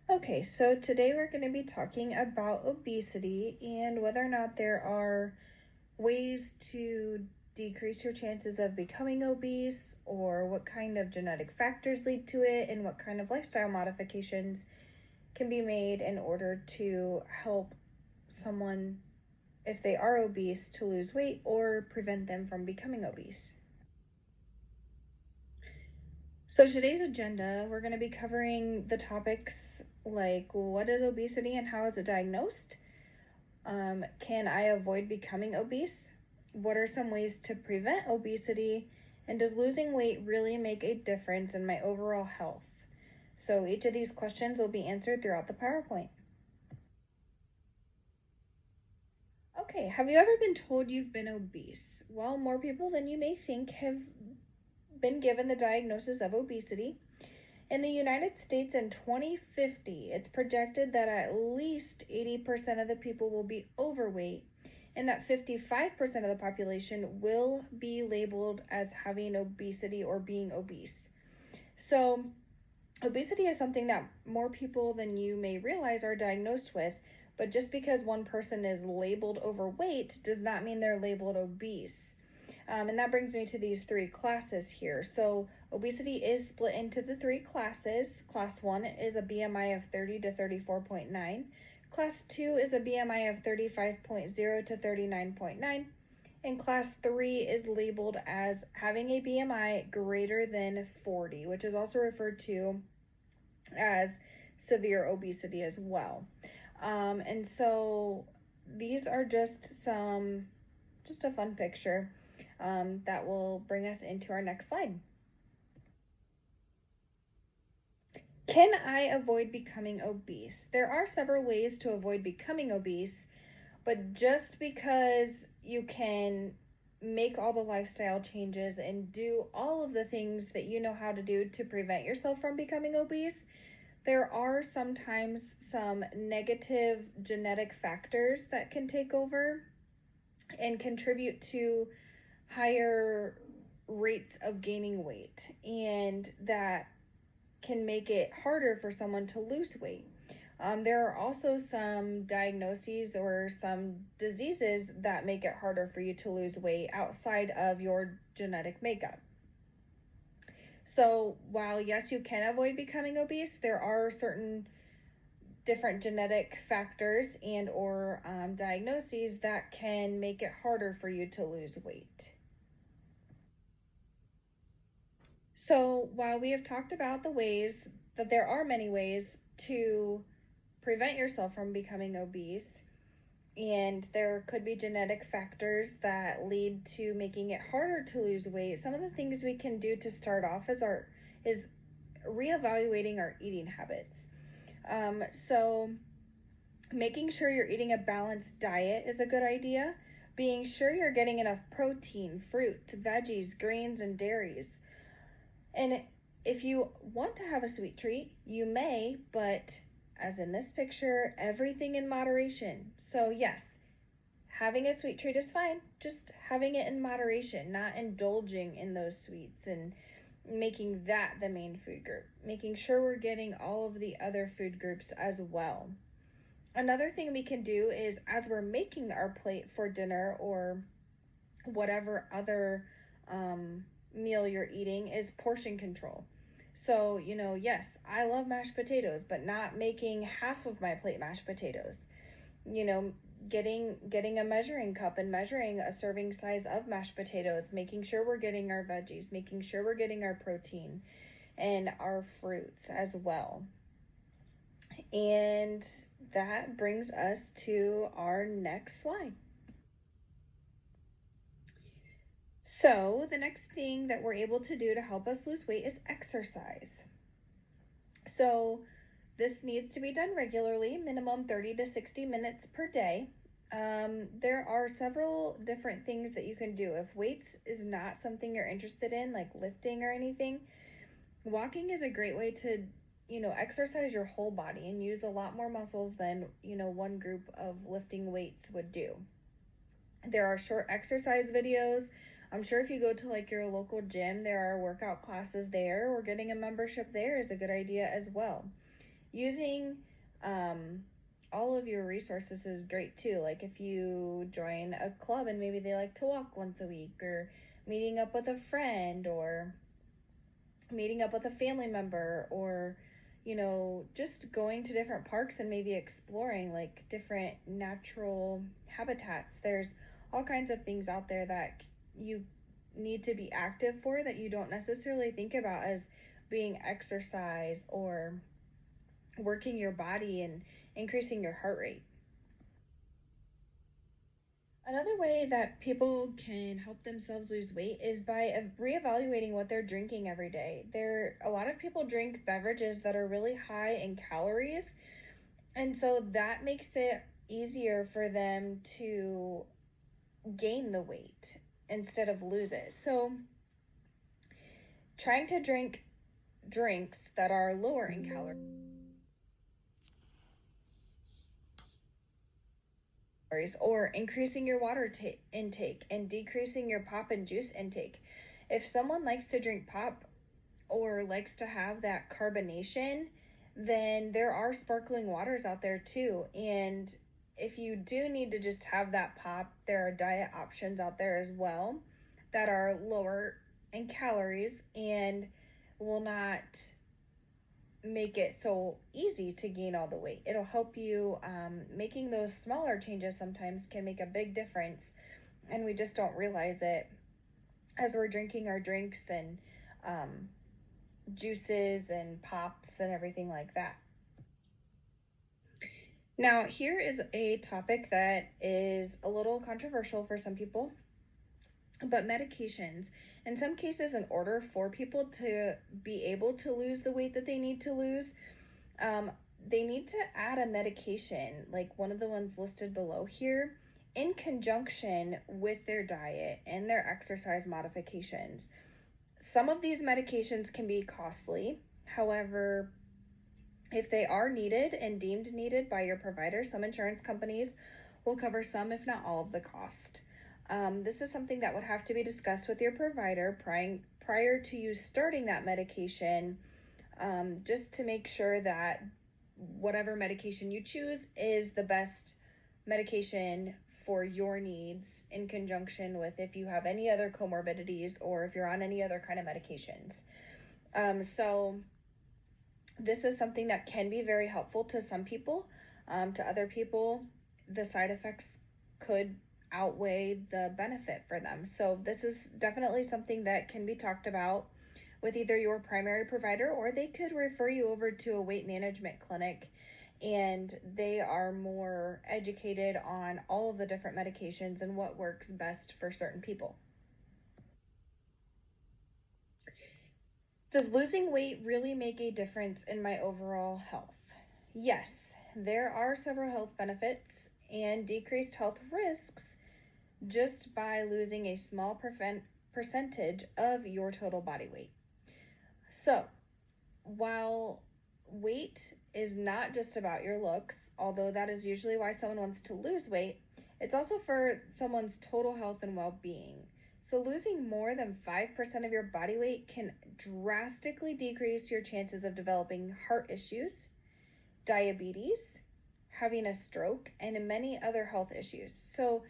Okay, so today we're going to be talking about obesity and whether or not there are ways to decrease your chances of becoming obese, or what kind of genetic factors lead to it, and what kind of lifestyle modifications can be made in order to help someone, if they are obese, to lose weight or prevent them from becoming obese. So today's agenda, we're going to be covering the topics like what is obesity and how is it diagnosed? Can I avoid becoming obese? What are some ways to prevent obesity? And does losing weight really make a difference in my overall health? So each of these questions will be answered throughout the PowerPoint. Okay, have you ever been told you've been obese? Well, more people than you may think have been given the diagnosis of obesity. In the United States in 2050, it's projected that at least 80% of the people will be overweight, and that 55% of the population will be labeled as having obesity or being obese. So, obesity is something that more people than you may realize are diagnosed with, but just because one person is labeled overweight does not mean they're labeled obese. And that brings me to these three classes here. So obesity is split into the three classes. Class 1 is a BMI of 30 to 34.9. Class 2 is a BMI of 35.0 to 39.9. And class 3 is labeled as having a BMI greater than 40, which is also referred to as severe obesity as well. And so these are just a fun picture that will bring us into our next slide. Can I avoid becoming obese? There are several ways to avoid becoming obese, but just because you can make all the lifestyle changes and do all of the things that you know how to do to prevent yourself from becoming obese, there are sometimes some negative genetic factors that can take over and contribute to higher rates of gaining weight, and that can make it harder for someone to lose weight. There are also some diagnoses or some diseases that make it harder for you to lose weight outside of your genetic makeup. So while yes, you can avoid becoming obese, there are certain different genetic factors and or diagnoses that can make it harder for you to lose weight. So while we have talked about the ways that there are many ways to prevent yourself from becoming obese, and there could be genetic factors that lead to making it harder to lose weight, some of the things we can do to start off is reevaluating our eating habits. So making sure you're eating a balanced diet is a good idea. Being sure you're getting enough protein, fruits, veggies, grains, and dairies. And if you want to have a sweet treat, you may, but as in this picture, everything in moderation. So yes, having a sweet treat is fine, just having it in moderation, not indulging in those sweets and making that the main food group. Making sure we're getting all of the other food groups as well. Another thing we can do is, as we're making our plate for dinner or whatever other meal you're eating, is portion control. So, yes, I love mashed potatoes, but not making half of my plate mashed potatoes. Getting a measuring cup and measuring a serving size of mashed potatoes, making sure we're getting our veggies, making sure we're getting our protein and our fruits as well. And that brings us to our next slide. So the next thing that we're able to do to help us lose weight is exercise. So this needs to be done regularly, minimum 30 to 60 minutes per day. There are several different things that you can do. If weights is not something you're interested in, like lifting or anything, walking is a great way to, exercise your whole body and use a lot more muscles than, one group of lifting weights would do. There are short exercise videos. I'm sure if you go to like your local gym, there are workout classes there, or getting a membership there is a good idea as well. using all of your resources is great too. Like if you join a club and maybe they like to walk once a week, or meeting up with a friend, or meeting up with a family member, or just going to different parks and maybe exploring like different natural habitats. There's all kinds of things out there that you need to be active for that you don't necessarily think about as being exercise or working your body and increasing your heart rate. Another way that people can help themselves lose weight is by reevaluating what they're drinking every day. A lot of people drink beverages that are really high in calories, and so that makes it easier for them to gain the weight instead of lose it. So trying to drink drinks that are lower in calories, or increasing your water intake and decreasing your pop and juice intake. If someone likes to drink pop or likes to have that carbonation, then there are sparkling waters out there too. And if you do need to just have that pop, there are diet options out there as well that are lower in calories and will not make it so easy to gain all the weight. It'll help you. Making those smaller changes sometimes can make a big difference, and we just don't realize it as we're drinking our drinks and juices and pops and everything like that. Now, here is a topic that is a little controversial for some people, but medications. In some cases, in order for people to be able to lose the weight that they need to lose, they need to add a medication, like one of the ones listed below here, in conjunction with their diet and their exercise modifications. Some of these medications can be costly. However, if they are needed and deemed needed by your provider, some insurance companies will cover some, if not all, of the cost. This is something that would have to be discussed with your provider prior to you starting that medication, just to make sure that whatever medication you choose is the best medication for your needs, in conjunction with if you have any other comorbidities or if you're on any other kind of medications. So this is something that can be very helpful to some people. To other people, the side effects could outweigh the benefit for them. So this is definitely something that can be talked about with either your primary provider, or they could refer you over to a weight management clinic, and they are more educated on all of the different medications and what works best for certain people. Does losing weight really make a difference in my overall health? Yes, there are several health benefits and decreased health risks just by losing a small percentage of your total body weight. So, while weight is not just about your looks, although that is usually why someone wants to lose weight, it's also for someone's total health and well-being. So losing more than 5% of your body weight can drastically decrease your chances of developing heart issues, diabetes, having a stroke, and many other health issues. So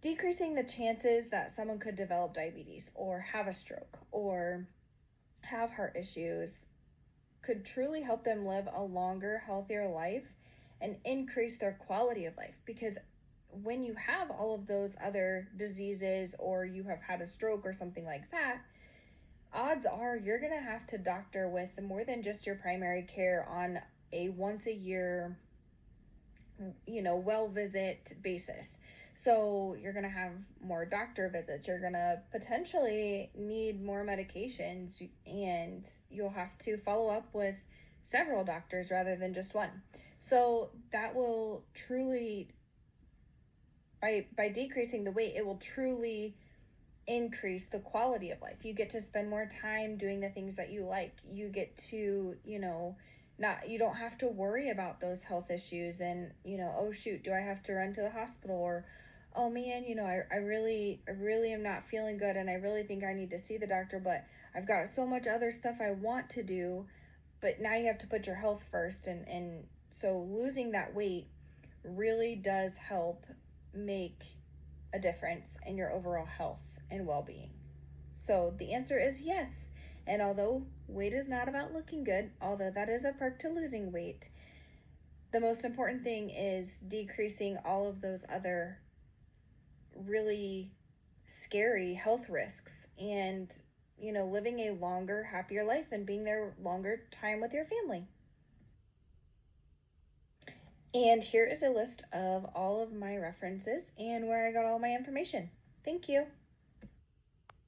decreasing the chances that someone could develop diabetes or have a stroke or have heart issues could truly help them live a longer, healthier life and increase their quality of life. Because when you have all of those other diseases, or you have had a stroke or something like that, odds are you're going to have to doctor with more than just your primary care on a once a year, well visit basis. So you're going to have more doctor visits. You're going to potentially need more medications, and you'll have to follow up with several doctors rather than just one. So that will truly, by decreasing the weight, it will truly increase the quality of life. You get to spend more time doing the things that you like. You get to, you don't have to worry about those health issues and, oh shoot, do I have to run to the hospital? Or, oh man, I really am not feeling good and I really think I need to see the doctor, but I've got so much other stuff I want to do. but now you have to put your health first, and so losing that weight really does help make a difference in your overall health and well-being. So the answer is yes. And although weight is not about looking good, although that is a perk to losing weight, the most important thing is decreasing all of those other really scary health risks, and living a longer, happier life and being there longer time with your family. And here is a list of all of my references and where I got all my information. Thank you.